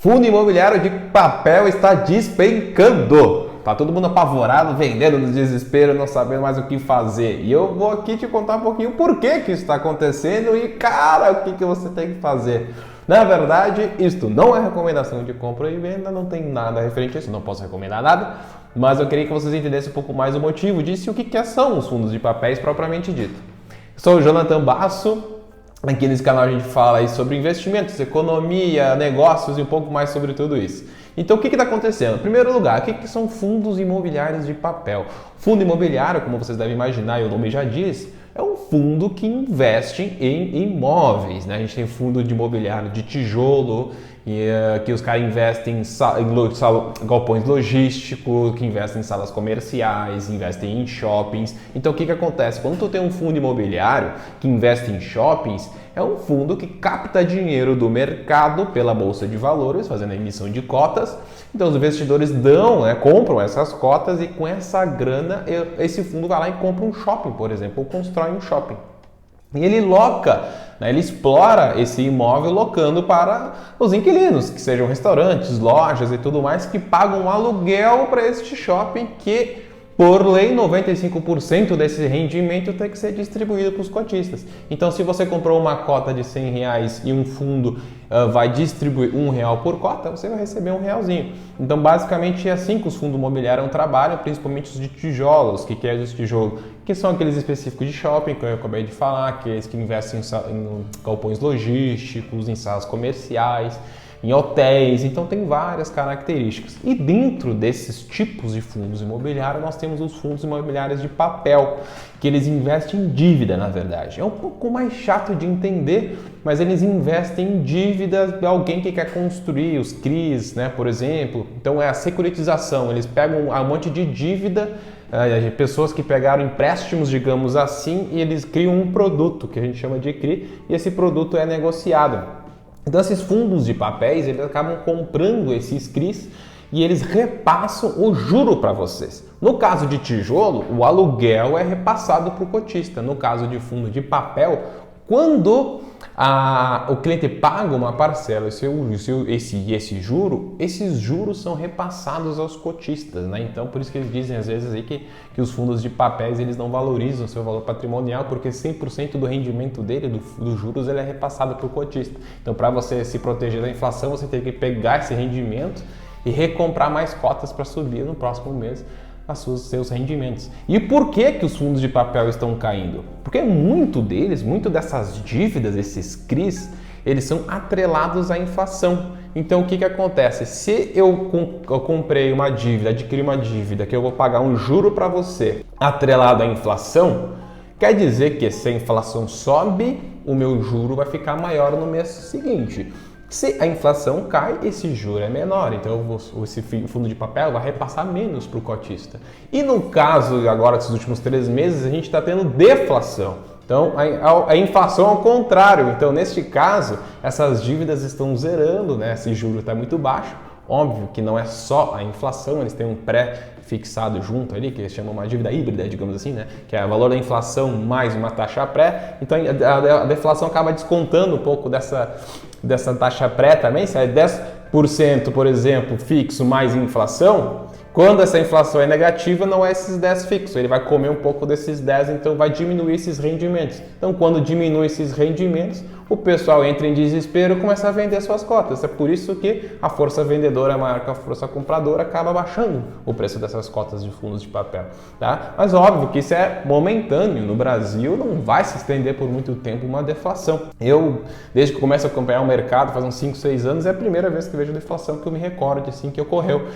Fundo imobiliário de papel está despencando. Tá todo mundo apavorado, vendendo no desespero, não sabendo mais o que fazer. E eu vou aqui te contar um pouquinho por que isso está acontecendo e, cara, o que você tem que fazer. Na verdade, isto não é recomendação de compra e venda, não tem nada referente a isso, não posso recomendar nada, mas eu queria que vocês entendessem um pouco mais o motivo disso e o que são os fundos de papéis propriamente dito. Sou o Jonathan Basso. Aqui nesse canal a gente fala aí sobre investimentos, economia, negócios e um pouco mais sobre tudo isso. Então o que está acontecendo? Em primeiro lugar, o que são fundos imobiliários de papel? Fundo imobiliário, como vocês devem imaginar e o nome já diz, é um fundo que investe em imóveis, né? A gente tem fundo de imobiliário de tijolo, que os caras investem em galpões logísticos, que investem em salas comerciais, investem em shoppings. Então o que acontece? Quando tu tem um fundo imobiliário que investe em shoppings, é um fundo que capta dinheiro do mercado pela bolsa de valores, fazendo a emissão de cotas. Então os investidores compram essas cotas e com essa grana esse fundo vai lá e compra um shopping, por exemplo, ou constrói um shopping. E ele loca, ele explora esse imóvel locando para os inquilinos, que sejam restaurantes, lojas e tudo mais, que pagam aluguel para este shopping que, por lei, 95% desse rendimento tem que ser distribuído para os cotistas. Então, se você comprou uma cota de R$100 e um fundo vai distribuir R$1 por cota, você vai receber R$1. Então, basicamente, é assim que os fundos imobiliários trabalham, principalmente os de tijolos. O que é os tijolos? Que são aqueles específicos de shopping, que eu acabei de falar, aqueles que investem em galpões logísticos, em salas comerciais, em hotéis, então tem várias características. E dentro desses tipos de fundos imobiliários, nós temos os fundos imobiliários de papel, que eles investem em dívida, na verdade. É um pouco mais chato de entender, mas eles investem em dívidas de alguém que quer construir, os CRIs, por exemplo. Então é a securitização, eles pegam um monte de dívida, pessoas que pegaram empréstimos, digamos assim, e eles criam um produto, que a gente chama de CRI, e esse produto é negociado. Então esses fundos de papéis, eles acabam comprando esses CRIs e eles repassam o juro para vocês. No caso de tijolo, o aluguel é repassado para o cotista. No caso de fundo de papel, quando o cliente paga uma parcela, esses juros são repassados aos cotistas, Então, por isso que eles dizem às vezes aí que os fundos de papéis eles não valorizam o seu valor patrimonial, porque 100% do rendimento dele, dos juros, ele é repassado para o cotista. Então, para você se proteger da inflação, você tem que pegar esse rendimento e recomprar mais cotas para subir no próximo mês seus rendimentos. E por que os fundos de papel estão caindo? Porque muito dessas dívidas, esses CRIs, eles são atrelados à inflação. Então o que acontece? Se eu comprei uma dívida, adquiri uma dívida que eu vou pagar um juro para você atrelado à inflação, quer dizer que se a inflação sobe, o meu juro vai ficar maior no mês seguinte. Se a inflação cai, esse juro é menor, então esse fundo de papel vai repassar menos para o cotista. E no caso agora desses últimos 3 meses, a gente está tendo deflação. Então a inflação ao contrário. Então neste caso, essas dívidas estão zerando, Esse juro está muito baixo. Óbvio que não é só a inflação, eles têm um pré-fixado junto ali, que eles chamam uma dívida híbrida, digamos assim, Que é o valor da inflação mais uma taxa pré. Então a deflação acaba descontando um pouco dessa taxa pré também. Se é 10%, por exemplo, fixo mais inflação, quando essa inflação é negativa, não é esses 10 fixos, ele vai comer um pouco desses 10, então vai diminuir esses rendimentos. Então, quando diminui esses rendimentos, o pessoal entra em desespero e começa a vender suas cotas. É por isso que a força vendedora é maior que a força compradora, acaba baixando o preço dessas cotas de fundos de papel. Mas óbvio que isso é momentâneo. No Brasil não vai se estender por muito tempo uma deflação. Eu, desde que começo a acompanhar o mercado, faz uns 5, 6 anos, é a primeira vez que vejo deflação que eu me recordo assim que ocorreu.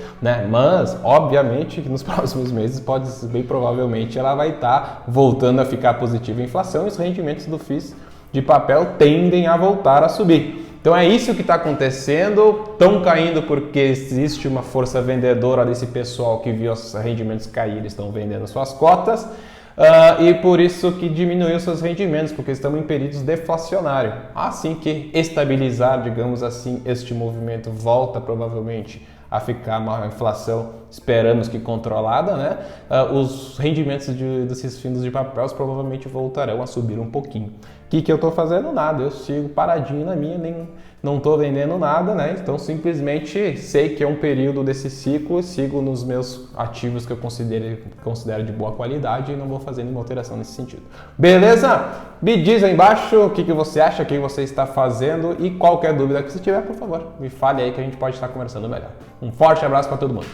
Mas, obviamente, que nos próximos meses, bem provavelmente, ela vai estar voltando a ficar positiva a inflação e os rendimentos do FIIs de papel tendem a voltar a subir. Então é isso que está acontecendo, estão caindo porque existe uma força vendedora desse pessoal que viu os rendimentos cair, eles estão vendendo suas cotas, e por isso que diminuiu seus rendimentos, porque estamos em períodos deflacionários. Assim que estabilizar, digamos assim, este movimento volta provavelmente a ficar uma inflação, esperamos que controlada, os rendimentos desses fundos de papéis provavelmente voltarão a subir um pouquinho. O que eu estou fazendo? Nada, eu sigo paradinho na minha, não estou vendendo nada, né? Então simplesmente sei que é um período desse ciclo, sigo nos meus ativos que eu considero de boa qualidade e não vou fazer nenhuma alteração nesse sentido. Beleza? Me diz aí embaixo o que você acha, o que você está fazendo e qualquer dúvida que você tiver, por favor, me fale aí que a gente pode estar conversando melhor. Um forte abraço para todo mundo.